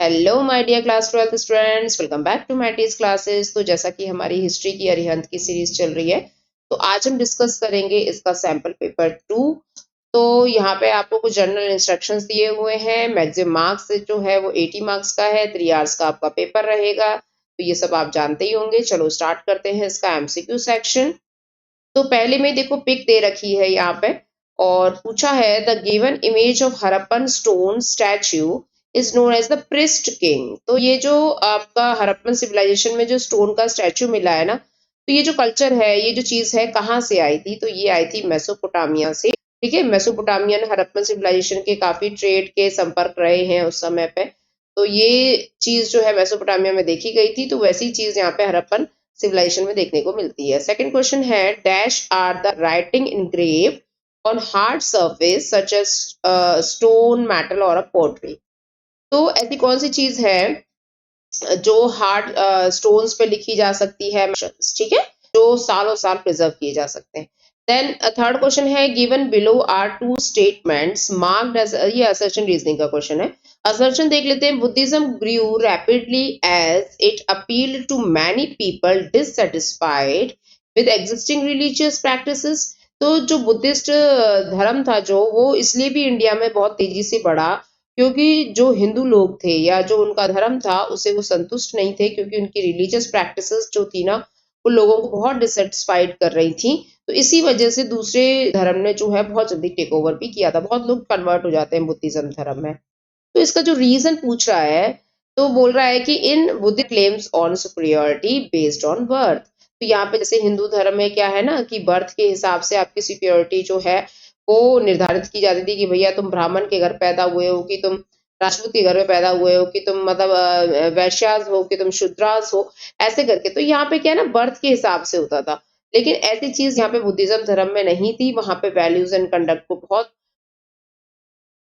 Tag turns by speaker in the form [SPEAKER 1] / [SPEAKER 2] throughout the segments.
[SPEAKER 1] Hello my dear class 12th students, welcome back to my T's classes. तो जैसा कि हमारी हिस्ट्री की अरिहंत की सीरीज चल रही है, तो आज हम डिस्कस करेंगे इसका सैंपल पेपर 2। तो यहाँ पे आपको कुछ जनरल इंस्ट्रक्शंस दिए हुए हैं। मैक्सिमम मार्क्स जो है वो 80 मार्क्स का है। 3 आवर्स का आपका पेपर रहेगा, तो ये सब आप जानते ही होंगे। चलो स्टार्ट करते हैं इसका एमसीक्यू सेक्शन। तो पहले में देखो पिक दे रखी है यहाँ पे, और पूछा है the given image of Harappan stone statue is known as the priest king. तो ये जो आपका हरप्पन सिविलाइजेशन में जो स्टोन का स्टैच्यू मिला है ना, तो ये जो कल्चर है, ये जो चीज है, कहाँ से आई थी? तो ये आई थी मेसोपोटामिया से। ठीक है, मेसोपोटामियन हरप्पन सिविलाइजेशन के काफी ट्रेड के संपर्क रहे हैं उस समय पे। तो ये चीज जो है मेसोपोटामिया में देखी गई थी, तो वैसी चीज यहाँ पे हरप्पन सिविलाइजेशन में देखने को मिलती है। सेकंड क्वेश्चन है dash are the writing engrave on hard surface such as stone, metal और अ पोट्री। तो ऐसी कौन सी चीज है जो हार्ड स्टोन्स पे लिखी जा सकती है? ठीक है, जो सालों साल प्रिजर्व किए जा सकते हैं। देन थर्ड क्वेश्चन है given below are two statements marked as, ये असर्शन रीजनिंग का क्वेश्चन है। असर्शन देख लेते हैं। Buddhism grew rapidly as it appealed to many people dissatisfied with existing religious practices. तो जो बुद्धिस्ट धर्म था, जो वो इसलिए भी इंडिया में बहुत तेजी से बढ़ा क्योंकि जो हिंदू लोग थे या जो उनका धर्म था उससे वो संतुष्ट नहीं थे, क्योंकि उनकी रिलीजियस प्रैक्टिसेस जो थी ना, वो लोगों को बहुत डिससेटिस्फाइड कर रही थी। तो इसी वजह से दूसरे धर्म ने जो है बहुत जल्दी टेक ओवर भी किया था। बहुत लोग कन्वर्ट हो जाते हैं बुद्धिज्म धर्म में। तो इसका जो रीजन पूछ रहा है, तो बोल रहा है कि in Buddha claims on superiority based on birth. तो यहाँ पे जैसे हिंदू धर्म में क्या है ना, कि बर्थ के हिसाब से आपकी सुपीरियोरिटी जो है वो निर्धारित की जाती थी कि भैया तुम ब्राह्मण के घर पैदा हुए हो, कि तुम राजपूत के घर में पैदा हुए हो, कि तुम मतलब वैश्यास हो, कि तुम शूद्रास हो, ऐसे करके। तो यहाँ पे क्या है ना, बर्थ के हिसाब से होता था। लेकिन ऐसी चीज यहाँ पे बुद्धिज्म धर्म में नहीं थी। वहां पे वैल्यूज एंड कंडक्ट को बहुत,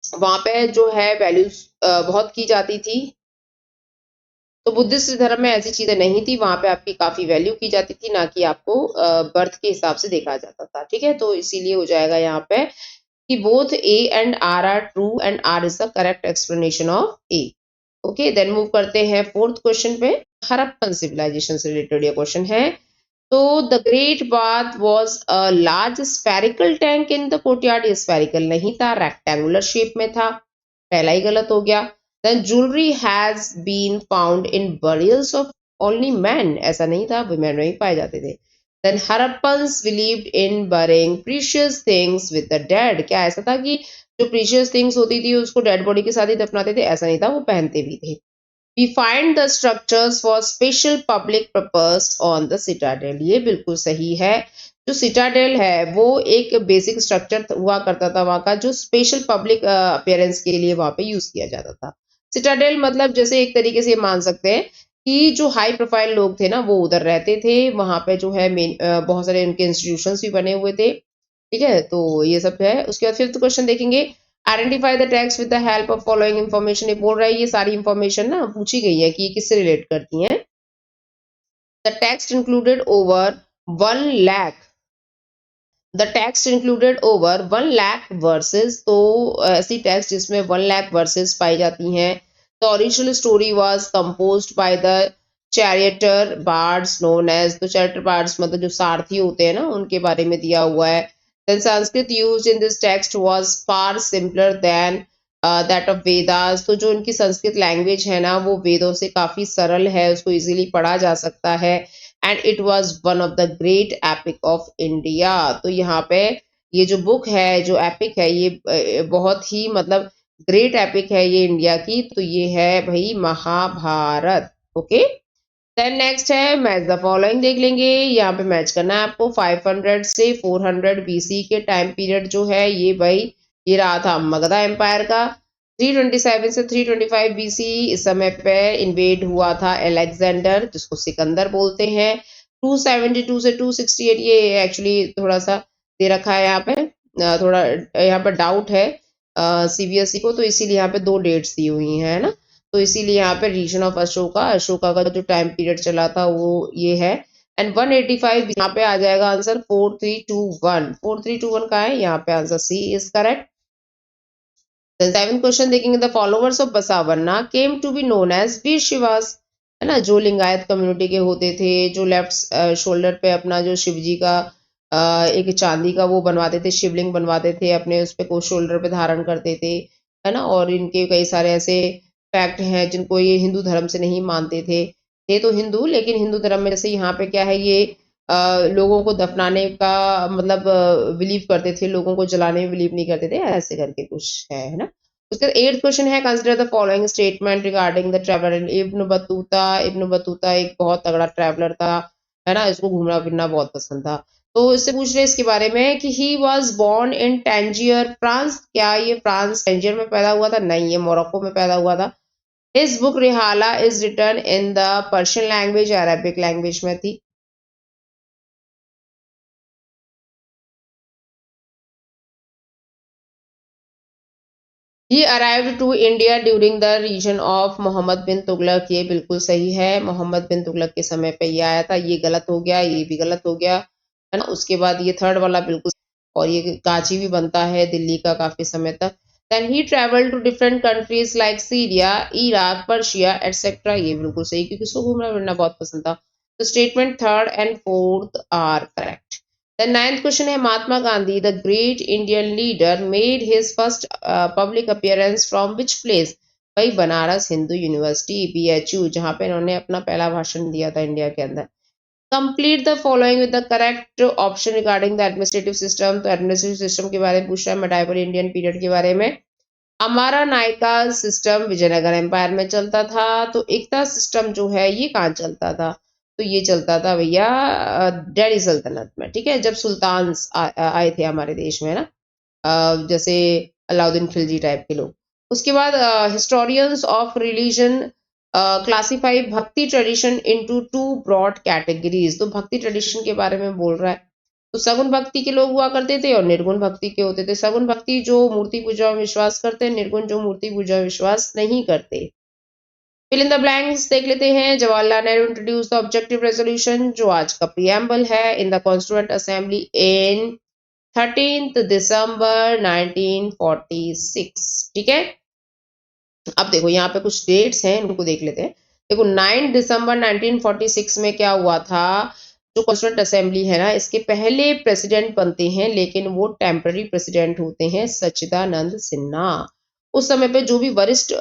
[SPEAKER 1] वहां पे जो है वैल्यूज बहुत की जाती थी। तो बुद्धिस्ट धर्म में ऐसी चीजें नहीं थी। वहां पे आपकी काफी वैल्यू की जाती थी, ना कि आपको बर्थ के हिसाब से देखा जाता था। ठीक है, तो इसीलिए हो जाएगा यहाँ पे कि both A and R are true and R is the correct explanation of A. Okay, then move करते हैं फोर्थ क्वेश्चन पे। हरप्पन सिविलाइजेशन से रिलेटेड ये क्वेश्चन है। तो the great bath was a large spherical tank in the courtyard. ये spherical नहीं था, रेक्टेंगुलर शेप में था। पहला ही गलत हो गया। Then jewellery has been found in burials of only man. ऐसा नहीं था, वुमेन में ही पाए जाते थे। Then Harappans believed in burying precious things with the dead. क्या ऐसा था कि जो प्रीशियस थिंग्स होती थी उसको डेड बॉडी के साथ ही दफनाते थे? ऐसा नहीं था, वो पहनते भी थे। We find the structures for special public purpose on the citadel। ये बिल्कुल सही है। जो सिटाडेल है वो एक बेसिक स्ट्रक्चर हुआ करता था वहां का, जो स्पेशल पब्लिक अपियरेंस के लिए वहां पे यूज किया जाता था। सिटाडेल मतलब जैसे एक तरीके से मान सकते हैं कि जो हाई प्रोफाइल लोग थे ना, वो उधर रहते थे। वहां पे जो है मेन बहुत सारे उनके इंस्टीट्यूशंस भी बने हुए थे। ठीक है, तो ये सब है। उसके बाद फिफ्थ क्वेश्चन देखेंगे। Identify the text with the help of following information. ये बोल रहा है, ये सारी इंफॉर्मेशन ना पूछी गई है कि ये किससे रिलेट करती हैं। The text included over 1 lakh, the text included over 1 lakh versus. तो ऐसी टेक्स्ट जिसमें 1 लाख वर्सेस पाई जाती हैं। The original story was composed by the charioteer bards known as. तो चैरियटर बार्ड्स मतलब जो सारथी होते हैं ना, उनके बारे में दिया हुआ है। Then Sanskrit used in this text was far simpler than that of Vedas। तो जो उनकी संस्कृत लैंग्वेज है ना, वो वेदों से काफी सरल है, उसको इजीली पढ़ा जा सकता है। And it was one of the great epic of India. तो यहाँ पे ये जो बुक है, जो एपिक है, ये बहुत ही मतलब ग्रेट एपिक है ये इंडिया की। तो ये है भाई महाभारत। ओके, देन नेक्स्ट है मैच द फॉलोइंग। देख लेंगे, यहाँ पे मैच करना है आपको। 500 से 400 बीसी के टाइम पीरियड जो है ये भाई, ये रहा था मगधा एम्पायर का। 327 से 325 बीसी इस समय पे इन्वेड हुआ था अलेक्जेंडर, जिसको सिकंदर बोलते हैं। 272 से 268, ये एक्चुअली थोड़ा सा दे रखा है यहाँ पे, थोड़ा यहाँ पे डाउट है सीबीएसई को, तो इसीलिए यहाँ पे 2 डेट्स दी हुई है ना। तो इसीलिए यहाँ पे रीजन ऑफ अशोका, अशोका का जो टाइम पीरियड चला था वो ये है। एंड 185 यहाँ पे आ जाएगा आंसर 4321। 4321 का है यहाँ पे answer, C is correct. Seven question देखेंगे, the followers of Basavanna came to be known as Virashaivas, है ना, जो लिंगायत कम्युनिटी के होते थे, जो लेफ्ट शोल्डर पे अपना जो शिव जी का एक चांदी का वो बनवाते थे, शिवलिंग बनवाते थे, अपने उस पे को शोल्डर पे धारण करते थे, है ना। और इनके कई सारे ऐसे फैक्ट हैं जिनको ये हिंदू धर्म से नहीं मानते थे तो हिंदू, लेकिन हिंदू धर्म में जैसे यहाँ पे क्या है, ये लोगों को दफनाने का मतलब बिलीव करते थे, लोगों को जलाने में बिलीव नहीं करते थे, ऐसे करके कुछ है ना। उसका एट्थ क्वेश्चन है, consider the following statement regarding the traveller Ibn Battuta. Ibn Battuta एक बहुत तगड़ा ट्रैवलर था, है ना, इसको घूमना फिरना बहुत पसंद था। तो इससे पूछ रहे इसके बारे में कि he was born in Tangier France, क्या ये फ्रांस टैंजियर में पैदा हुआ था? नहीं, ये मोरक्को में पैदा हुआ था। His book Rihla is written in the Persian language, Arabic language में थी। He arrived to India during the region of Mohammad bin Tughlaq, ये बिल्कुल सही है, मोहम्मद बिन तुगलक के समय पे ये आया था। ये गलत हो गया, ये भी गलत हो गया, है ना। उसके बाद ये थर्ड वाला बिल्कुल, और ये कांची भी बनता है दिल्ली का काफी समय तक। Then he travel to different countries like Syria, Iraq, Persia etcetera, ये बिल्कुल सही, क्योंकि उसको घूमना फिरना बहुत पसंद था। तो statement third and fourth are correct. The ninth question है, Mahatma Gandhi the great Indian leader made his first public appearance from which place? भाई बनारस हिंदू यूनिवर्सिटी, BHU, जहां पे इन्होंने अपना पहला भाषण दिया था इंडिया के अंदर। Complete the following with the correct option regarding the administrative system. तो एडमिनिस्ट्रेटिव सिस्टम के बारे में पूछ रहा है, मेडाइवल इंडियन पीरियड के बारे में। हमारा नायका सिस्टम विजयनगर एम्पायर में चलता था। तो एकता सिस्टम जो है ये कहाँ चलता था? तो ये चलता था भैया दिल्ली सल्तनत में, ठीक है, जब सुल्तान आए थे हमारे देश में, ना, जैसे अलाउद्दीन खिलजी टाइप के लोग। उसके बाद historians of religion classify bhakti tradition into two broad categories. तो भक्ति ट्रेडिशन के बारे में बोल रहा है। तो सगुन भक्ति के लोग हुआ करते थे और निर्गुण भक्ति के होते थे। सगुन भक्ति जो मूर्ति पूजा में विश्वास करते हैं, निर्गुण जो मूर्ति पूजा में विश्वास नहीं करते। फिल इन द ब्लैंक्स देख लेते हैं। Jawaharlal Nehru introduce the objective resolution, जो आज का प्रीएम्बल है, in the constituent assembly in 13 दिसंबर 1946, ठीक है। अब देखो यहाँ पे कुछ डेट्स हैं, इनको देख लेते हैं। देखो 9 दिसंबर 1946 में क्या हुआ था, जो कॉन्स्टिट्यूएंट असेंबली है ना, इसके पहले प्रेसिडेंट बनते हैं, लेकिन वो टेम्पररी प्रेसिडेंट होते हैं, सच्चिदानंद सिन्हा। उस समय पे जो भी वरिष्ठ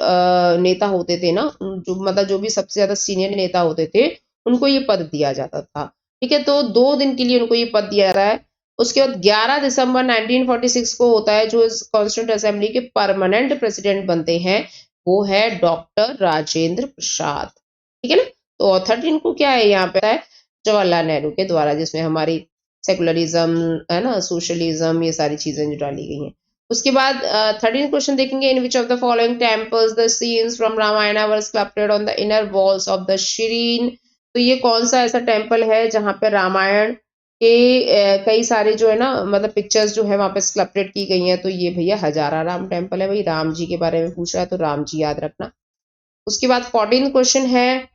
[SPEAKER 1] नेता होते थे ना, जो मतलब जो भी सबसे ज्यादा सीनियर नेता होते थे, उनको ये पद दिया जाता था, ठीक है। तो 2 दिन के लिए उनको ये पद दिया जाता है। उसके बाद 11 दिसंबर 1946 को होता है, जो इस कॉन्स्टिट्यूएंट असेंबली के परमानेंट प्रेसिडेंट बनते हैं, वो है डॉक्टर राजेंद्र प्रसाद, ठीक है ना। तो ऑथर को क्या है यहाँ पे है, जवाहरलाल नेहरू के द्वारा, जिसमें हमारी सेकुलरिज्म, है ना, सोशलिज्म, ये सारी चीजें जो डाली गई हैं। उसके बाद 13 क्वेश्चन देखेंगे, in which of the following temples the scenes from Ramayana were sculpted on the inner walls of the shrine. तो ये कौन सा ऐसा टेम्पल है जहां पे रामायण के कई सारे जो है ना, मतलब पिक्चर्स जो है वहां पे स्कल्प्टेड की गई हैं? तो ये भैया हजारा राम टेम्पल है। भाई राम जी के बारे में पूछ रहा है तो राम जी याद रखना। उसके बाद 14 क्वेश्चन है,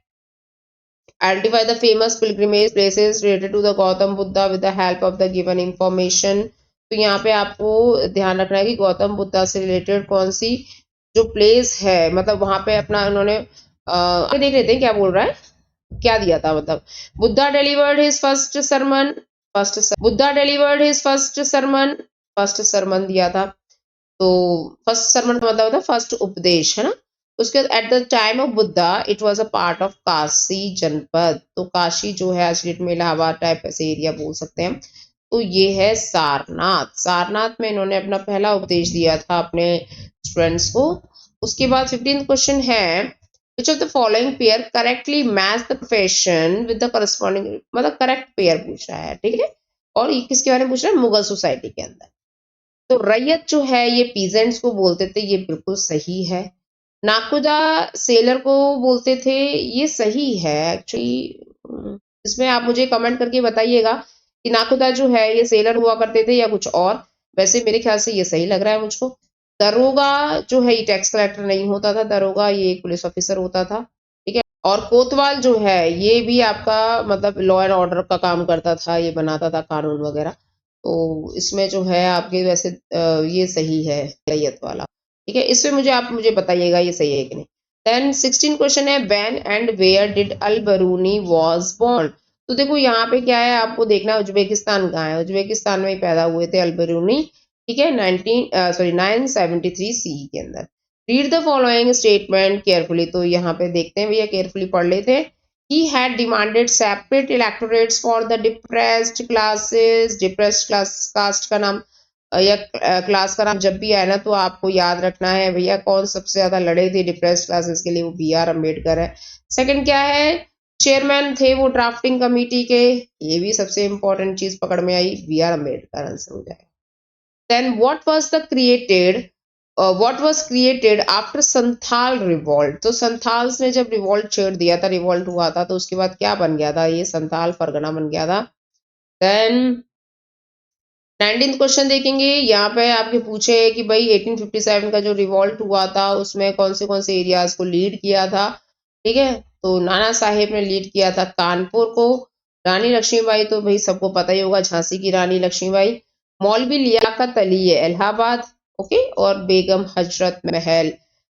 [SPEAKER 1] identify the famous pilgrimage places related to the Gautam Buddha with the help of the given information. तो यहाँ पे आपको ध्यान रखना है कि गौतम बुद्धा से रिलेटेड कौन सी जो प्लेस है, मतलब वहां पे अपना उन्होंने देख लेते हैं क्या बोल रहा है, क्या दिया था। मतलब Buddha delivered his first sermon, Buddha delivered his first sermon दिया था। तो फर्स्ट सरमन का मतलब होता है फर्स्ट उपदेश, है ना। उसके बाद at the time of Buddha it was a part of Kashi जनपद। तो काशी जो है आज डेट में इलाहाबाद टाइप ऐसे एरिया बोल सकते हैं। तो ये है सारनाथ। सारनाथ में इन्होंने अपना पहला उपदेश दिया था अपने स्टूडेंट्स को। उसके बाद 15th क्वेश्चन है, which of the following pair correctly match the profession with the corresponding, मतलब करेक्ट पेयर पूछ रहा है, ठीक है। और ये किसके बारे में पूछ रहा है? मुगल सोसाइटी के अंदर। तो रैयत जो है ये पीजेंट्स को बोलते थे, ये बिल्कुल सही है। नाकुदा सेलर को बोलते थे, ये सही है एक्चुअली। इसमें आप मुझे कमेंट करके बताइएगा कि नाकुदा जो है ये सेलर हुआ करते थे या कुछ और। वैसे मेरे ख्याल से ये सही लग रहा है मुझको। दरोगा जो है ये टैक्स कलेक्टर नहीं होता था, दरोगा ये एक पुलिस ऑफिसर होता था, ठीक है। और कोतवाल जो है ये भी आपका मतलब लॉ एंड ऑर्डर का काम करता था, ये बनाता था कानून वगैरह। तो इसमें जो है आपके वैसे ये सही है रैयत वाला। ठीक है, इसमें मुझे बताइएगा ये सही है कि नहीं। देन 16 क्वेश्चन है, when and where did Al Biruni was born. तो देखो यहाँ पे क्या है, आपको देखना उज्बेकिस्तान कहाँ है, उज्बेकिस्तान में ही पैदा हुए थे अल बरूनी, ठीक है, 973 सी के अंदर। Read the following statement carefully. तो यहाँ पे देखते हैं भैया, केयरफुली पढ़ लेते हैं। He had demanded separate electorates for the depressed classes। depressed class caste का नाम या क्लास का नाम जब भी आए ना तो आपको याद रखना है भैया कौन सबसे ज्यादा लड़े थे डिप्रेस्ड क्लासेस के लिए, वो बी आर अम्बेडकर है। सेकंड क्या है, चेयरमैन थे वो ड्राफ्टिंग कमेटी के, ये भी सबसे इंपॉर्टेंट चीज पकड़ में आई, बी आर अम्बेडकर आंसर हो जाएगा। Then what was created after Santhal revolt. तो संथाल्स ने जब रिवॉल्ट छेड़ दिया था, रिवॉल्ट हुआ था, तो उसके बाद क्या बन गया था, ये संथाल परगना बन गया था। देन 19th क्वेश्चन देखेंगे, यहाँ पे आपके पूछे है कि भाई 1857 का जो रिवॉल्ट हुआ था उसमें कौन से एरियाज को लीड किया था, ठीक है। तो नाना साहेब ने लीड किया था कानपुर को, रानी लक्ष्मीबाई तो भाई सबको पता ही होगा, झांसी की रानी लक्ष्मीबाई, मौलवी लियाकत अली है इलाहाबाद, ओके, और बेगम हजरत महल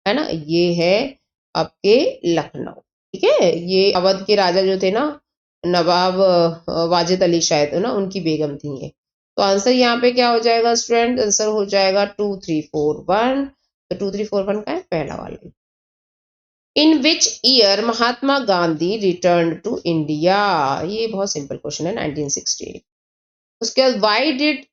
[SPEAKER 1] है ना, ये है आपके लखनऊ, ठीक है। ये अवध के राजा जो थे ना, नवाब वाजिद अली शायद है ना, उनकी बेगम थी ये। तो आंसर यहाँ पे क्या हो जाएगा स्टूडेंट, आंसर हो जाएगा 2341। तो 2341 का है पहला वाला। In which year Mahatma Gandhi return to India, ये बहुत सिंपल क्वेश्चन है, 1968। उसके बाद why did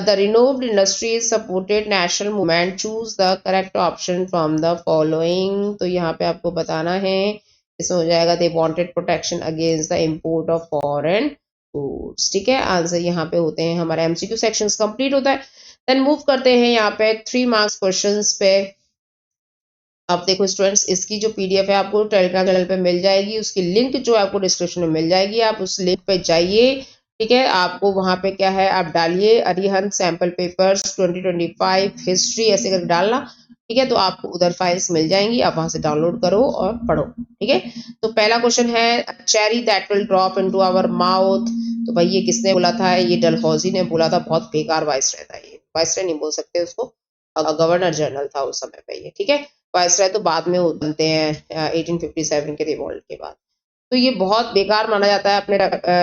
[SPEAKER 1] the renowned industries supported national movement, choose the correct option from the following. तो यहाँ पे आपको बताना है, इसमें हो जाएगा they wanted protection against the import of foreign foods, ठीक है। आंसर यहाँ पे होते हैं, हमारा एमसीक्यू सेक्शंस कंप्लीट होता है। देन मूव करते हैं यहाँ पे 3 मार्क्स क्वेश्चंस पे। अब देखो स्टूडेंट्स, इसकी जो पीडीएफ है आपको टेलीग्राम चैनल पे मिल जाएगी, उसकी लिंक जो आपको डिस्क्रिप्शन में मिल जाएगी, आप उस लिंक पे जाइए, ठीक है। आपको वहां पे क्या है, आप डालिए अरिहंत सैंपल पेपर्स 2025 हिस्ट्री ऐसे करके डालना, ठीक है। तो आपको उधर फाइल्स मिल जाएंगी, आप वहां से डाउनलोड करो और पढ़ो, ठीक है। तो पहला क्वेश्चन है, cherry that will drop into our mouth. तो भाई ये किसने बोला था, ये डलहौजी ने बोला था, बहुत बेकार वाइसराय था ये, वाइसराय नहीं बोल सकते उसको, गवर्नर जनरल था उस समय पे ये, ठीक है। वाइसराय तो बाद में बनते हैं 1857 के रिवॉल्ट के बाद। तो ये बहुत बेकार माना जाता है अपने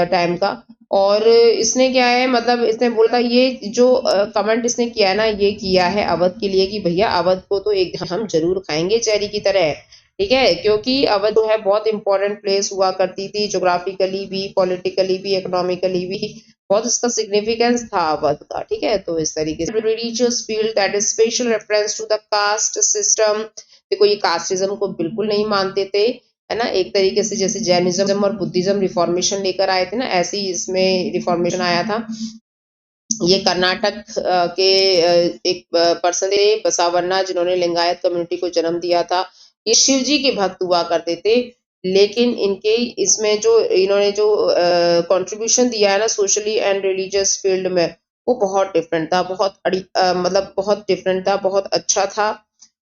[SPEAKER 1] टाइम का। और इसने क्या है, मतलब इसने बोला ये जो कमेंट इसने किया है ना, ये किया है अवध के लिए कि भैया अवध को तो एक दिन हम जरूर खाएंगे चेरी की तरह, ठीक है। क्योंकि अवध जो है बहुत इंपॉर्टेंट प्लेस हुआ करती थी, जोग्राफिकली भी, पॉलिटिकली भी, इकोनॉमिकली भी, बहुत इसका सिग्निफिकेंस था अवध का, ठीक है। तो इस तरीके से religious field that is special reference to the caste system. देखो ये कास्टिज्म को बिल्कुल नहीं मानते थे, है ना, एक तरीके से जैसे जैनिज्म और बुद्धिज्म रिफॉर्मेशन लेकर आए थे ना, ऐसे ही इसमें रिफॉर्मेशन आया था। ये कर्नाटक के एक पर्सन थे बसावन्ना, जिन्होंने लिंगायत कम्युनिटी को जन्म दिया था। ये शिव जी के भक्त हुआ करते थे, लेकिन इनके इसमें जो इन्होंने जो कंट्रीब्यूशन दिया है ना सोशली एंड रिलीजियस फील्ड में, वो बहुत डिफरेंट था, मतलब बहुत डिफरेंट था, बहुत अच्छा था।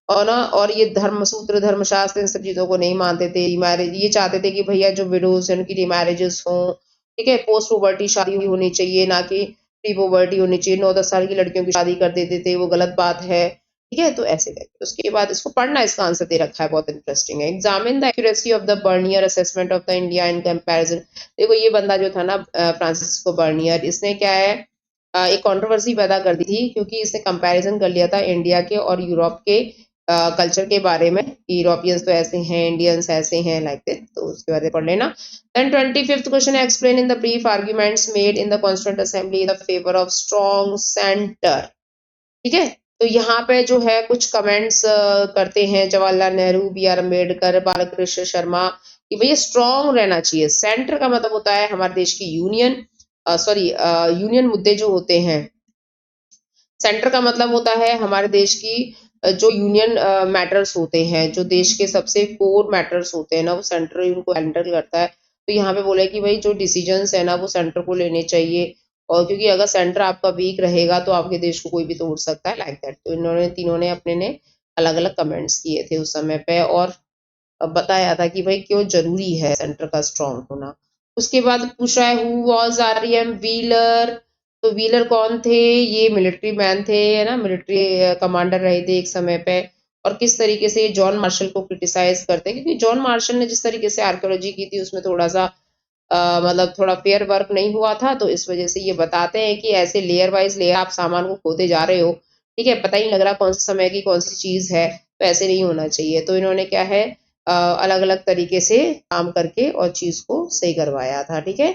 [SPEAKER 1] और ना, और ये धर्मसूत्र धर्मशास्त्र इन सब चीजों को नहीं मानते थे। मैरिज ये चाहते थे कि भैया जो विडोज है उनकी रिमैरेजेस हों, ठीक है। पोस्ट पुबर्टी शादी होनी चाहिए, ना कि प्री पुबर्टी होनी चाहिए। 9-10 साल की लड़कियों की शादी कर देते थे, वो गलत बात है, ठीक है। तो ऐसे करके उसके बाद इसको पढ़ना, इसका आंसर दे रखा है, बहुत इंटरेस्टिंग है। Examine the accuracy of the Bernier assessment of the India in comparison. देखो ये बंदा जो था ना फ्रांसिस्को बर्नियर, इसने क्या है एक कंट्रोवर्सी पैदा कर दी थी, क्योंकि इसने कंपैरिजन कर लिया था इंडिया के और यूरोप के कल्चर के बारे में, यूरोपियंस तो ऐसे हैं, इंडियंस ऐसे हैं, लाइक दैट। तो उसके बारे में पढ़ लेना। देन 25th क्वेश्चन है, explain in the brief arguments made in the constituent assembly in the favour of strong centre, ठीक है। तो यहाँ पे जो है कुछ कमेंट्स करते हैं जवाहरलाल नेहरू, बी आर अम्बेडकर, बालकृष्ण शर्मा, कि भैया स्ट्रॉन्ग रहना चाहिए। सेंटर का मतलब होता है हमारे देश की यूनियन, यूनियन मुद्दे जो होते हैं। सेंटर का मतलब होता है हमारे देश की जो यूनियन मैटर्स होते हैं, जो देश के सबसे कोर मैटर्स होते हैं ना, वो सेंटर ही उनको हैंडल करता है। तो यहाँ पे बोला है कि भाई जो डिसीजंस है ना वो सेंटर को लेने चाहिए, और क्योंकि अगर सेंटर आपका वीक रहेगा तो आपके देश को कोई भी तोड़ सकता है, लाइक दैट। तो इन्होंने तीनों ने अपने ने अलग अलग कमेंट्स किए थे उस समय पे, और बताया था कि भाई क्यों जरूरी है सेंटर का स्ट्रॉन्ग होना। उसके बाद पूछा है हु वाज आर.एम. व्हीलर। तो व्हीलर कौन थे, ये मिलिट्री मैन थे, है ना, मिलिट्री कमांडर रहे थे एक समय पे। और किस तरीके से ये जॉन मार्शल को क्रिटिसाइज करते हैं, क्योंकि जॉन मार्शल ने जिस तरीके से आर्कियोलॉजी की थी उसमें थोड़ा सा मतलब थोड़ा फेयर वर्क नहीं हुआ था, तो इस वजह से ये बताते हैं कि ऐसे लेयर वाइज लेयर आप सामान को खोदे जा रहे हो, ठीक है, पता ही नहीं लग रहा कौन से समय की कौन सी चीज है, तो ऐसे नहीं होना चाहिए। तो इन्होंने क्या है अलग अलग तरीके से काम करके और चीज को सही करवाया था, ठीक है,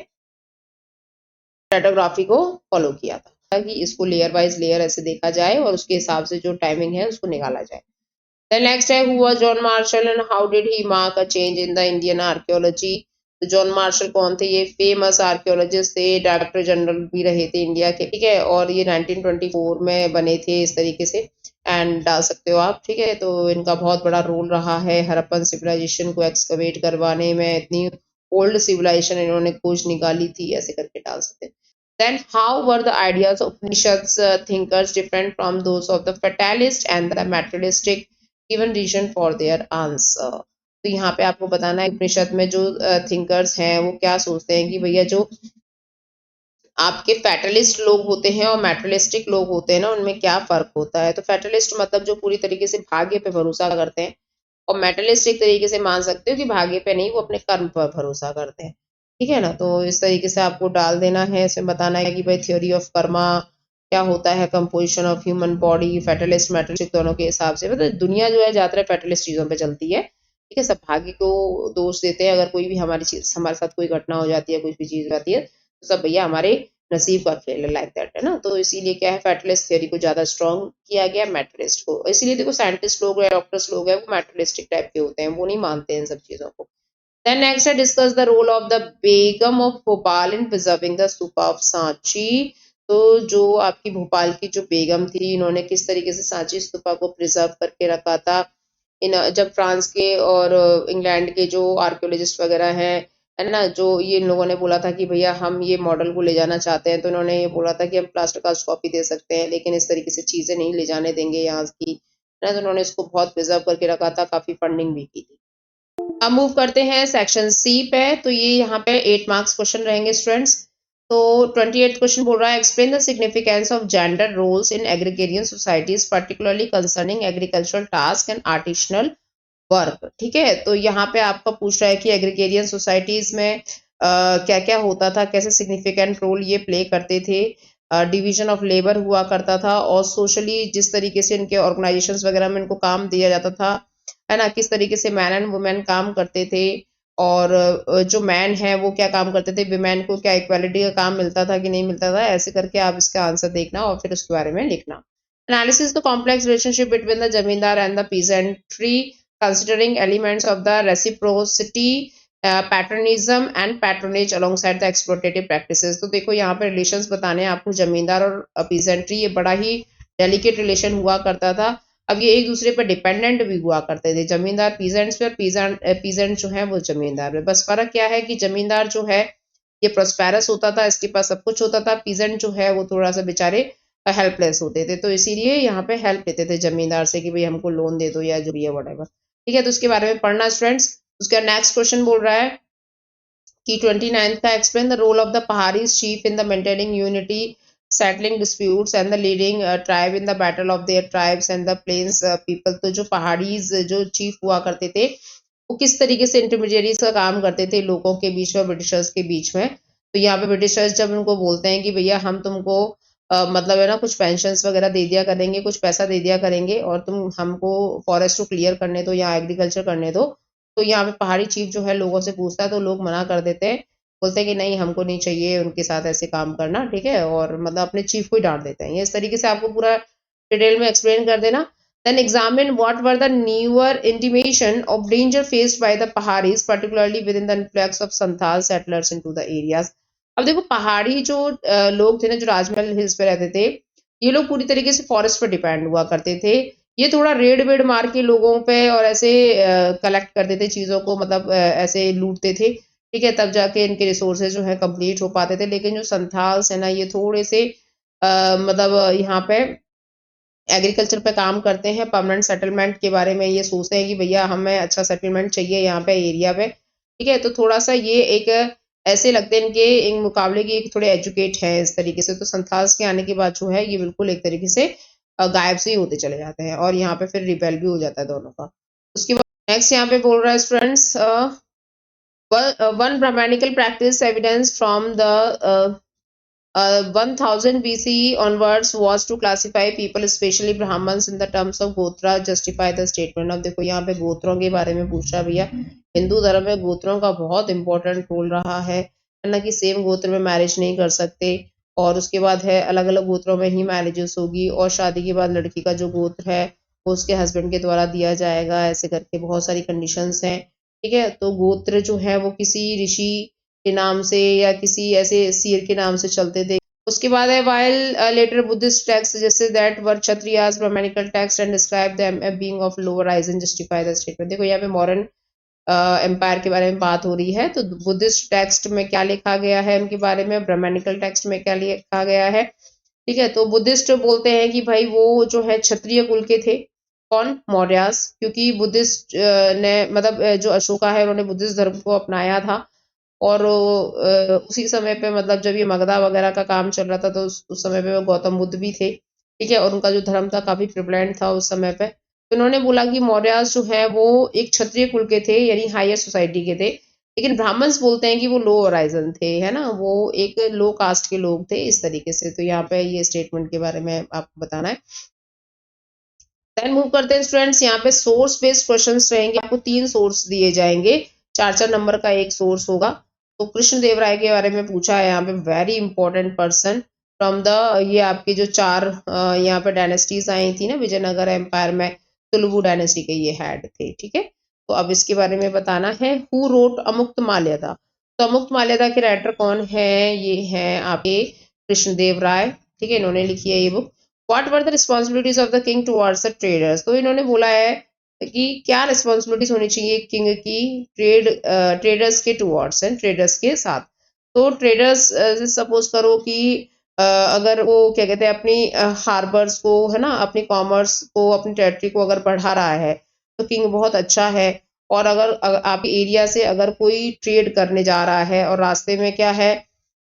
[SPEAKER 1] स्ट्रेटोग्राफी को फॉलो किया था कि इसको लेयर वाइज लेयर ऐसे देखा जाए और उसके हिसाब से जो टाइमिंग है उसको निकाला जाए। The next है who was John Marshall and how did he mark a change in the Indian archaeology? तो जॉन मार्शल कौन थे? ये फेमस आर्कियोलॉजिस्ट थे, डायरेक्टर जनरल भी रहे थे इंडिया के, ठीक है, और ये 1924 में बने थे इस तरीके से, एंड डाल सकते हो आप, ठीक है। तो इनका बहुत बड़ा रोल रहा है हड़प्पन सिविलाइजेशन को एक्सकवेट करवाने में, इतनी ओल्ड सिविलाइजेशन इन्होंने खोज निकाली थी, ऐसे करके डाल सकते हैं। Then how were the ideas of Upanishads thinkers different from those of the fatalist and the materialistic given reason for their answer? तो यहाँ पे आपको बताना है उपनिषद में जो थिंकर्स हैं वो क्या सोचते हैं कि भैया जो आपके फैटलिस्ट लोग होते हैं और मैटरलिस्टिक लोग होते हैं ना, उनमें क्या फर्क होता है। तो फैटलिस्ट मतलब जो पूरी तरीके से भाग्य पे भरोसा करते हैं, और मेटलिस्ट एक तरीके से मान सकते हो कि भाग्य पे नहीं, वो अपने कर्म पर भरोसा करते हैं, ठीक है ना। तो इस तरीके से आपको डाल देना है, इसमें बताना है कि भाई थ्योरी ऑफ कर्मा क्या होता है, composition of human body, fatalist materialistic दोनों के हिसाब से, मतलब दुनिया जो है ज्यादातर फैटलिस्ट चीजों पे चलती है, ठीक है। सब भाग्य को दोष देते हैं, अगर कोई भी हमारी चीज हमारे साथ कोई घटना हो जाती है, कुछ भी चीज हो जाती है, तो सब भैया हमारे नसीब का खेल है, लाइक दैट, है ना। तो इसीलिए क्या है, फैटलिस्ट थ्योरी को ज्यादा स्ट्रॉन्ग किया गया मेटलिस्ट को। इसीलिए देखो साइंटिस्ट लोग या डॉक्टर्स लोग हैं वो मेटलिस्टिक टाइप के होते हैं, वो नहीं मानते हैं इन सब चीजों को। Then next I discuss the role of the Begum of Bhopal in preserving the stupa of Sanchi. तो जो आपकी भोपाल की जो बेगम थी, इन्होंने किस तरीके से सांची स्तूपा को प्रिजर्व करके रखा था। इन जब फ्रांस के और इंग्लैंड के जो आर्कियोलॉजिस्ट वगैरह हैं, है ना, जो ये इन लोगों ने बोला था कि भैया हम ये मॉडल को ले जाना चाहते हैं, तो इन्होंने ये बोला था कि हम प्लास्टर कास्ट कॉपी दे सकते हैं लेकिन इस तरीके से चीजें नहीं ले जाने देंगे यहाँ की, है ना। तो उन्होंने इसको बहुत प्रिजर्व करके रखा था, काफी फंडिंग भी की थी। अब मूव करते हैं सेक्शन सी पे। तो ये यहाँ पे 8 मार्क्स क्वेश्चन रहेंगे स्टूडेंट्स। तो 28 क्वेश्चन बोल रहा है explain the significance of gender roles in agrarian societies particularly concerning agricultural task and artisanal work, ठीक है। तो यहाँ पे आपका पूछ रहा है कि एग्रीगेरियन सोसाइटीज में क्या क्या होता था, कैसे सिग्निफिकेंट रोल ये प्ले करते थे, डिवीजन ऑफ लेबर हुआ करता था, और सोशली जिस तरीके से इनके ऑर्गेनाइजेशंस वगैरह में इनको काम दिया जाता था, है ना, किस तरीके से मैन एंड वुमेन काम करते थे, और जो मैन है वो क्या काम करते थे, विमेन को क्या इक्वालिटी का काम मिलता था कि नहीं मिलता था, ऐसे करके आप इसका आंसर देखना और फिर उसके बारे में लिखना। Analysis the complex relationship between the zamindar and the peasantry considering elements of the reciprocity paternalism and patronage alongside the exploitative practices. तो देखो यहाँ पे रिलेशंस बताने हैं आपको, जमींदार और पीजेंट्री ये बड़ा ही डेलिकेट रिलेशन हुआ करता था। अब ये एक दूसरे पर डिपेंडेंट भी हुआ करते थे, जमींदार पीजेंट्स पे और पीजेंट जो है वो जमींदार पे। बस फर्क क्या है कि जमींदार जो है ये प्रोस्पेरस होता था, इसके पास सब कुछ होता था, पीजेंट जो है वो थोड़ा सा बेचारे हेल्पलेस होते थे, तो इसीलिए यहाँ पे हेल्प लेते थे जमींदार से कि भाई हमको लोन दे दो या जो भी है व्हाटएवर, ठीक है। तो उसके बारे में पढ़ना स्टूडेंट्स। उसका नेक्स्ट क्वेश्चन बोल रहा है कि 29 का explain the role of the Pahari chief in the maintaining unity, settling disputes and the leading tribe in the battle of their tribes and the plains people। तो जो पहाड़ीज जो चीफ हुआ करते थे वो किस तरीके से इंटरमीडिएरीज का काम करते थे लोगों के बीच में और ब्रिटिशर्स के बीच में। तो यहाँ पे ब्रिटिशर्स जब उनको बोलते हैं कि भैया हम तुमको मतलब है ना कुछ पेंशन्स वगैरह दे दिया करेंगे, कुछ पैसा दे दिया करेंगे और तुम हमको फॉरेस्ट को क्लियर करने दो या एग्रीकल्चर करने दो। तो यहाँ पे पहाड़ी चीफ जो है लोगों से पूछता है, तो लोग मना कर देते हैं, बोलते हैं कि नहीं हमको नहीं चाहिए उनके साथ ऐसे काम करना, ठीक है, और मतलब अपने चीफ को ही डांट देते हैं। ये इस तरीके से आपको पूरा डिटेल में एक्सप्लेन कर देना। Then examine what were the newer intimation of danger faced by the Paharis, particularly within the influx of Santhal settlers into the areas। अब देखो पहाड़ी जो लोग थे ना, जो राजमहल हिल्स पे रहते थे, ये लोग पूरी तरीके से फॉरेस्ट पर डिपेंड हुआ करते थे। ये थोड़ा रेड वेड मार के लोगों पे और ऐसे कलेक्ट करते थे चीजों को, मतलब ऐसे लूटते थे, ठीक है, तब जाके इनके रिसोर्सेज जो है कंप्लीट हो पाते थे। लेकिन जो संथाल्स है ना, ये थोड़े से मतलब यहाँ पे एग्रीकल्चर पे काम करते हैं, परमानेंट सेटलमेंट के बारे में ये सोचते हैं कि भैया हमें अच्छा सेटलमेंट चाहिए यहाँ पे एरिया पे, ठीक है। तो थोड़ा सा ये एक ऐसे लगते हैं इनके इन मुकाबले की थोड़े एजुकेट है इस तरीके से। तो संथाल्स के आने के बाद जो है ये बिल्कुल एक तरीके से गायब से ही होते चले जाते हैं और यहाँ पे फिर रिपेल भी हो जाता है दोनों का। उसके बाद नेक्स्ट यहाँ पे बोल रहा है students, one Brahmanical practice evidence from the 1000 BC onwards was to classify people, especially Brahmins, in the terms of गोत्रा, justify the statement। अब देखो यहाँ पे गोत्रों के बारे में पूछ रहा भैया। हिंदू धर्म में गोत्रों का बहुत इंपॉर्टेंट रोल रहा है ना, कि सेम गोत्र में मैरिज नहीं कर सकते, और उसके बाद है अलग अलग गोत्रों में ही मैरिजेस होगी, और शादी के बाद लड़की का जो गोत्र है वो उसके हस्बैंड के द्वारा दिया जाएगा, ऐसे करके बहुत सारी कंडीशंस हैं। ठीक है, तो गोत्र जो है वो किसी ऋषि के नाम से या किसी ऐसे सीर के नाम से चलते थे। उसके बाद है while later Buddhist texts जैसे that were Kshatriyas Brahmanical text and describe them as being of lower rise and justify the statement। देखो यहाँ पे मॉडर्न एम्पायर के बारे में बात हो रही है, तो बुद्धिस्ट टेक्स्ट में क्या लिखा गया है उनके बारे में, ब्राह्मणिकल टेक्स्ट में क्या लिखा गया है। ठीक है, तो बुद्धिस्ट बोलते हैं कि भाई वो जो है क्षत्रिय कुल के थे। कौन? मौर्यास, क्योंकि बुद्धिस्ट ने मतलब जो अशोका है उन्होंने बुद्धिस्ट धर्म को अपनाया था, और उसी समय पे मतलब जब ये मगधा वगैरह का काम चल रहा था तो उस समय पे वो गौतम बुद्ध भी थे। ठीक है, और उनका जो धर्म था काफी प्रिवलेंट था उस समय पे। तो उन्होंने बोला कि मौर्यास जो है वो एक क्षत्रिय कुल के थे, यानी हायर सोसाइटी के थे, लेकिन ब्राह्मण्स बोलते हैं कि वो लो होराइजन थे, है ना, वो एक लो कास्ट के लोग थे, इस तरीके से। तो यहाँ पे ये स्टेटमेंट के बारे में आपको बताना है। देन मूव करते हैं स्टूडेंट्स, यहाँ पे सोर्स बेस्ड क्वेश्चंस रहेंगे। आपको 3 सोर्स दिए जाएंगे, 4-4 नंबर का एक सोर्स होगा। तो कृष्णदेव राय के बारे में पूछा है यहाँ पे, very important person from the, ये आपके जो 4 यहाँ पे डायनेस्टीज आई थी ना विजयनगर एम्पायर में, तुलुवु डायनेस्टी के ये हेड थे। ठीक है, तो अब इसके बारे में बताना है। हु रोट अमुक्त माल्यदा, तो अमुक्त माल्यदा के राइटर कौन है? ये है आपके कृष्णदेव राय। ठीक है, इन्होंने लिखी है ये book. What were the responsibilities of the king towards the traders, तो इन्होंने बोला है कि क्या रिस्पॉन्सिबिलिटीज होनी चाहिए किंग की ट्रेडर्स के टुवर्ड्स है, ट्रेडर्स के साथ। तो ट्रेडर्स सपोज करो कि अगर वो क्या कहते हैं अपनी हार्बर्स को, है ना, अपनी कॉमर्स को, अपनी टेरिटरी को अगर बढ़ा रहा है तो किंग बहुत अच्छा है। और अगर आपके एरिया से अगर कोई ट्रेड करने जा रहा है और रास्ते में क्या है,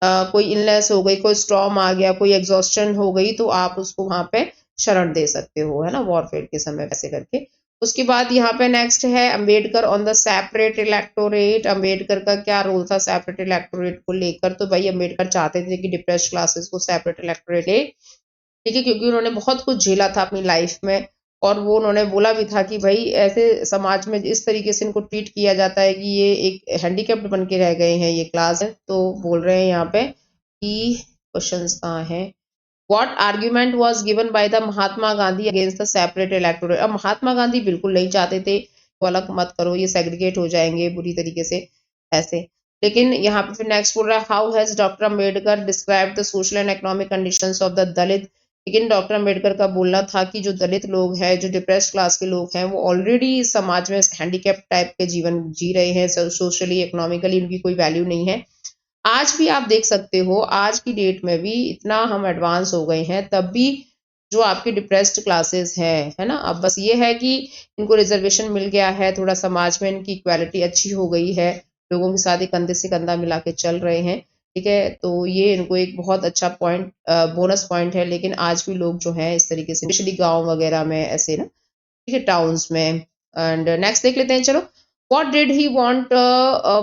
[SPEAKER 1] कोई इलनेस हो गई, कोई स्टॉर्म आ गया, कोई एग्जॉस्शन हो गई, तो आप उसको वहां पे शरण दे सकते हो, है ना, वॉरफेयर के समय ऐसे करके। उसके बाद यहाँ पे नेक्स्ट है Ambedkar on the separate electorate. Ambedkar का क्या रोल था सेपरेट इलेक्टोरेट को लेकर? तो भाई अम्बेडकर चाहते थे कि डिप्रेस्ड क्लासेस को सेपरेट इलेक्टोरेट दे। ठीक है, क्योंकि उन्होंने बहुत कुछ झेला था अपनी लाइफ में, और वो उन्होंने बोला भी था कि भाई ऐसे समाज में इस तरीके से इनको ट्रीट किया जाता है कि ये एक हैंडीकैप्ड बन के रह गए हैं, ये क्लास है। तो बोल रहे हैं यहाँ पे कि क्वेश्चंस कहाँ हैं। What argument was given by the Mahatma Gandhi against the separate electorate. अब महात्मा गांधी बिल्कुल नहीं चाहते थे तो अलग मत करो, ये सेग्रीगेट हो जाएंगे बुरी तरीके से ऐसे। लेकिन यहाँ पे फिर नेक्स्ट बोल रहा है how has doctor Ambedkar describe the social and economic conditions of the Dalit. लेकिन डॉक्टर अम्बेडकर का बोलना था कि जो दलित लोग हैं, जो डिप्रेस्ड क्लास के लोग हैं, वो ऑलरेडी समाज में हैंडीकैप टाइप के जीवन जी रहे हैं, सोशली इकोनॉमिकली उनकी कोई वैल्यू नहीं है। आज भी आप देख सकते हो, आज की डेट में भी इतना हम एडवांस हो गए हैं, तब भी जो आपके डिप्रेस्ड क्लासेस हैं, है ना, अब बस ये है कि इनको रिजर्वेशन मिल गया है, थोड़ा समाज में इनकी इक्वालिटी अच्छी हो गई है, लोगों के साथ ही कंधे से कंधा मिला के चल रहे हैं। ठीक है, तो ये इनको एक बहुत अच्छा पॉइंट, बोनस पॉइंट है। लेकिन आज भी लोग जो है इस तरीके से, स्पेशली गाँव वगैरह में ऐसे ना, ठीक है, टाउन्स में। एंड नेक्स्ट देख लेते हैं, चलो। What did he want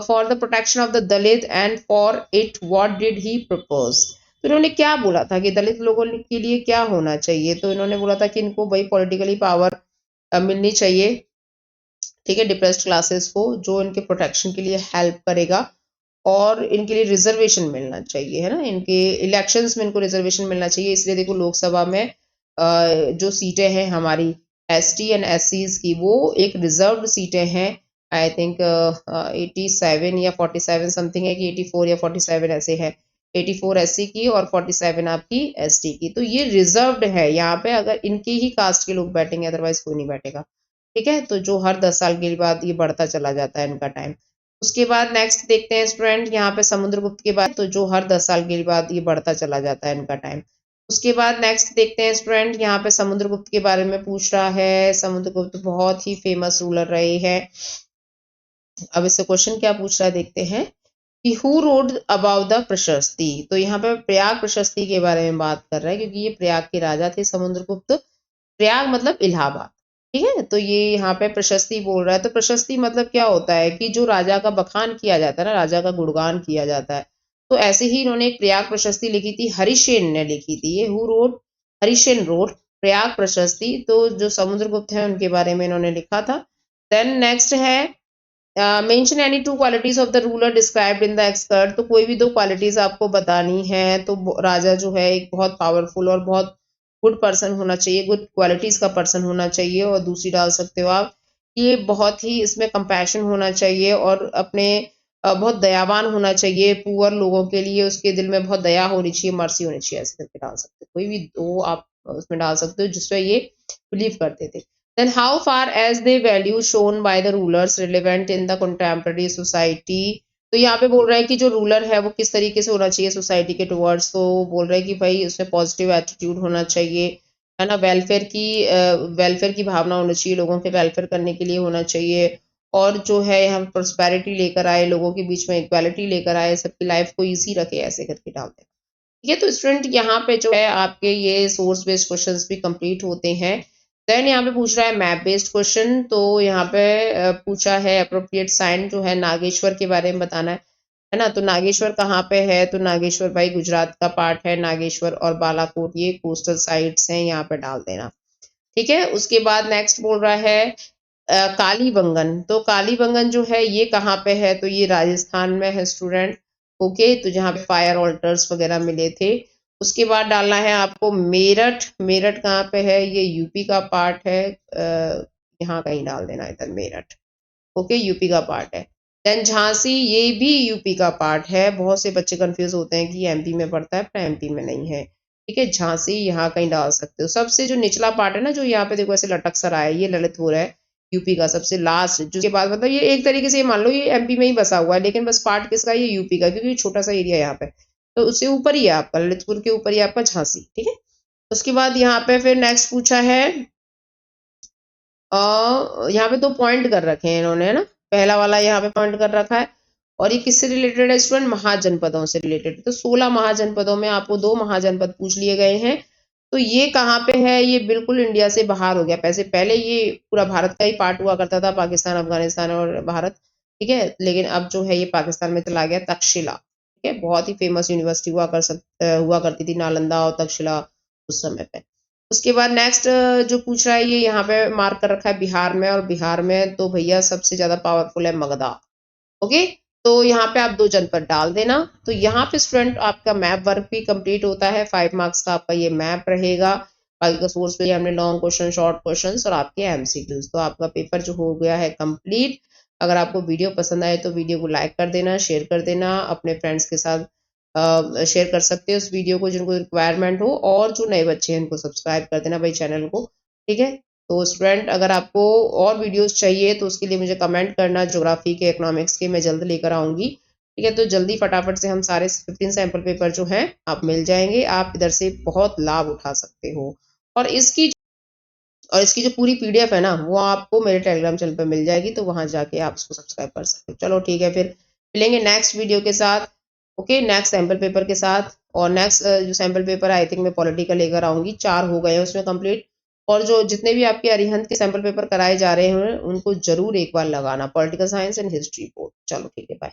[SPEAKER 1] for the protection of the Dalit, and for it what did he propose? तो इन्होंने क्या बोला था कि दलित लोगों के लिए क्या होना चाहिए? तो इन्होंने बोला था कि इनको भाई पॉलिटिकली पावर मिलनी चाहिए, ठीक है, डिप्रेस्ड क्लासेस को, जो इनके प्रोटेक्शन के लिए हेल्प करेगा, और इनके लिए रिजर्वेशन मिलना चाहिए, है ना, इनके इलेक्शंस में इनको रिजर्वेशन मिलना चाहिए। इसलिए देखो लोकसभा में जो सीटें हैं हमारी एसटी एंड एससीज की, वो एक रिजर्व्ड सीटें हैं। आई थिंक 87 या 47 समथिंग है, कि 84 या 47 ऐसे है। 84 एससी की और 47 आपकी एसटी की। तो ये रिजर्व्ड है, यहाँ पे अगर इनके ही कास्ट के लोग बैठेंगे, अदरवाइज कोई नहीं बैठेगा। ठीक है, तो जो हर 10 साल के बाद ये बढ़ता चला जाता है इनका टाइम। उसके बाद नेक्स्ट देखते हैं स्टूडेंट, यहाँ पे समुद्रगुप्त के बाद, तो जो हर 10 साल के बाद ये बढ़ता चला जाता है इनका टाइम। उसके बाद नेक्स्ट देखते हैं स्टूडेंट, यहाँ पे समुद्रगुप्त के बारे में पूछ रहा है। समुद्रगुप्त बहुत ही फेमस रूलर रहे हैं। अब इससे क्वेश्चन क्या पूछ रहा है देखते हैं कि हु रोड अबाउट द प्रशस्ति। तो यहाँ पे प्रयाग प्रशस्ति के बारे में बात कर रहा है, क्योंकि ये प्रयाग के राजा थे समुद्रगुप्त। प्रयाग मतलब इलाहाबाद, ठीक है। तो ये यहाँ पे प्रशस्ति बोल रहा है, तो प्रशस्ति मतलब क्या होता है कि जो राजा का बखान किया जाता है ना, राजा का गुणगान किया जाता है। तो ऐसे ही इन्होंने एक प्रयाग प्रशस्ति लिखी थी, हरिसेन ने लिखी थी ये। Who wrote? Harisena wrote Prayag Prashasti. तो जो समुद्रगुप्त है उनके बारे में इन्होंने लिखा था। देन नेक्स्ट है mention any two qualities of the ruler described in the excerpt. तो कोई भी दो क्वालिटीज आपको बतानी है। तो राजा जो है एक बहुत पावरफुल और बहुत गुड पर्सन होना चाहिए, गुड क्वालिटीज का पर्सन होना चाहिए। और दूसरी डाल सकते हो आप, ये बहुत ही इसमें कंपैशन होना चाहिए और अपने बहुत दयावान होना चाहिए पुअर लोगों के लिए, उसके दिल में बहुत दया होनी चाहिए, मर्सी होनी चाहिए। ऐसे करके डाल सकते हो, कोई भी दो आप उसमें डाल सकते हो जिसमें ये बिलीव करते थे। Then how far as the value shown by the rulers relevant in the contemporary society। तो यहाँ पे बोल रहा है कि जो रूलर है वो किस तरीके से होना चाहिए सोसाइटी के टुवर्ड्स। तो बोल रहा है कि भाई उसमें पॉजिटिव एटीट्यूड होना चाहिए, है ना, वेलफेयर की भावना होनी चाहिए, लोगों के वेलफेयर करने के लिए होना चाहिए। और जो है यहाँ प्रोस्पेरिटी लेकर आए, लोगों के बीच में इक्वालिटी लेकर आए, सबकी लाइफ को ईजी रखे, ऐसे करके डालते हैं। ठीक है, तो स्टूडेंट यहाँ पे जो है आपके ये सोर्स बेस्ड क्वेश्चंस भी कंप्लीट होते हैं। देन यहाँ पे पूछ रहा है मैप बेस्ड क्वेश्चन। तो यहाँ पे पूछा है अप्रोप्रिएट साइन जो है नागेश्वर के बारे में बताना है ना। तो नागेश्वर कहाँ पे है? तो नागेश्वर भाई गुजरात का पार्ट है। नागेश्वर और बालाकोट ये कोस्टल साइट्स हैं, यहाँ पे डाल देना। ठीक है, उसके बाद नेक्स्ट बोल रहा है कालीबंगन। तो कालीबंगन जो है ये कहाँ पे है? तो ये राजस्थान में है स्टूडेंट। ओके, तो जहाँ पे फायर ऑल्टर्स वगैरह मिले थे। उसके बाद डालना है आपको मेरठ। मेरठ कहाँ पे है? ये यूपी का पार्ट है। यहाँ कहीं डाल देना इधर मेरठ। ओके, यूपी का पार्ट है। देन झांसी, ये भी यूपी का पार्ट है। बहुत से बच्चे कंफ्यूज होते हैं कि एमपी में पड़ता है, पर एमपी में नहीं है। ठीक है, झांसी यहाँ कहीं डाल सकते हो। सबसे जो निचला पार्ट है ना, जो यहाँ पे देखो ऐसे लटक सा रहा है, ये ललितपुर है यूपी का सबसे लास्ट। जिसके बाद मतलब ये एक तरीके से मान लो ये एमपी में ही बसा हुआ है, लेकिन बस पार्ट किसका? ये यूपी का, क्योंकि छोटा सा एरिया है यहाँ पे। तो उससे ऊपर ही है आपका, ललितपुर के ऊपर ही आपका झांसी। ठीक है, उसके बाद यहाँ पे फिर नेक्स्ट पूछा है यहाँ पे दो पॉइंट कर रखे हैं इन्होंने, है ना। पहला वाला यहाँ पे पॉइंट कर रखा है। और ये किससे रिलेटेड है स्टूडेंट? महाजनपदों से रिलेटेड। तो 16 महाजनपदों में आपको 2 महाजनपद पूछ लिए गए हैं। तो ये कहाँ पे है? ये बिल्कुल इंडिया से बाहर हो गया। पैसे पहले ये पूरा भारत का ही पार्ट हुआ करता था, पाकिस्तान, अफगानिस्तान और भारत। ठीक है, लेकिन अब जो है ये पाकिस्तान में चला गया। तक्षशिला, ठीक है, बहुत ही फेमस यूनिवर्सिटी हुआ करती थी नालंदा और तक्षशिला उस समय पे। उसके बाद नेक्स्ट जो पूछ रहा है ये यहाँ पे मार्क कर रखा है बिहार में। और बिहार में तो भैया सबसे ज्यादा पावरफुल है मगधा। ओके, तो यहाँ पे आप 2 जनपद डाल देना। तो यहाँ पे स्टूडेंट आपका मैप वर्क भी कंप्लीट होता है। 5 मार्क्स का आपका ये मैप रहेगा। बाकी का सोर्स पे हमने लॉन्ग क्वेश्चन, शॉर्ट क्वेश्चन और आपके एमसीक्यूज। तो आपका पेपर जो हो गया है कंप्लीट। अगर आपको वीडियो पसंद आए तो वीडियो को लाइक कर देना, शेयर कर देना, अपने फ्रेंड्स के साथ शेयर कर सकते हो इस वीडियो को जिनको रिक्वायरमेंट हो। और जो नए बच्चे हैं इनको सब्सक्राइब कर देना भाई चैनल को। ठीक है, तो स्टूडेंट अगर आपको और वीडियोस चाहिए तो उसके लिए मुझे कमेंट करना। ज्योग्राफी के, इकोनॉमिक्स के मैं जल्द लेकर आऊंगी। ठीक है, तो जल्दी फटाफट से हम सारे 15 सैंपल पेपर जो हैं आप मिल जाएंगे। आप इधर से बहुत लाभ उठा सकते हो। और इसकी जो पूरी पीडीएफ है ना, वो आपको मेरे टेलीग्राम चैनल पर मिल जाएगी। तो वहां जाके आप उसको सब्सक्राइब कर सकते हो। चलो ठीक है, फिर मिलेंगे नेक्स्ट वीडियो के साथ। ओके, नेक्स्ट सैंपल पेपर के साथ। और नेक्स्ट जो सैंपल पेपर आई थिंक मैं पॉलिटिकल लेकर आऊंगी। 4 हो गए हैं उसमें कंप्लीट। और जो जितने भी आपके अरिहंत के सैंपल पेपर कराए जा रहे हैं उनको जरूर एक बार लगाना, political science and history board. चलो ठीक है, बाय।